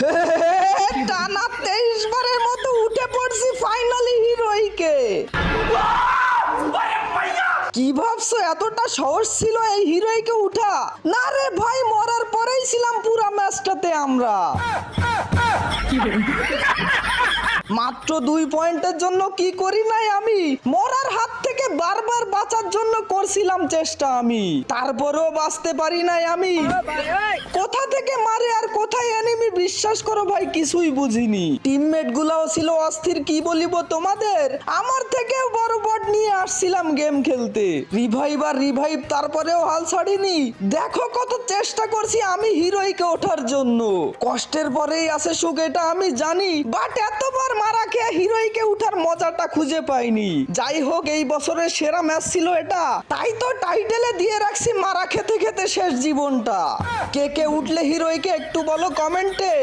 টানা 23 বারের মতো উঠে পড়ছি ফাইনালি হিরোইকে। কি ভাবছো এতটা সহজ ছিল এই হিরোইকে উঠা? না রে ভাই, মরার পরেই ছিলাম পুরা ম্যাচটাতে আমরা। মাত্র 2 পয়েন্টের জন্য কি করি নাই আমি? মরার হাত থেকে বারবার বাঁচার জন্য করছিলাম চেষ্টা আমি, তারপরেও বাঁচতে পারি নাই আমি। কোথা থেকে মারে আর কোথায় এনিমি বিশ্বাস করো ভাই কিছুই বুঝিনি। টিমমেট গুলাও ছিল অস্থির, কি বলিব তোমাদের। আমার থেকেও বড় বট নিয়ে আসছিলাম গেম খেলতে, রিভাইভ আর রিভাইভ, তারপরেও হাল ছাড়িনি। দেখো কত চেষ্টা করছি আমি হিরোইকে ওঠার জন্য। কষ্টের পরেই আছে সুখ এটা আমি জানি, বাট এতবার মারা খেয়ে হিরোইকে উঠার মজাটা খুঁজে পাইনি। যাই হোক, এই বছরের সেরা ম্যাচ ছিল এটা, তাই তো টাইটেলে দিয়ে রাখছি মারা খেতে খেতে শেষ জীবনটা। কে কে উঠলে হিরোইকে একটু বলো কমেন্টে।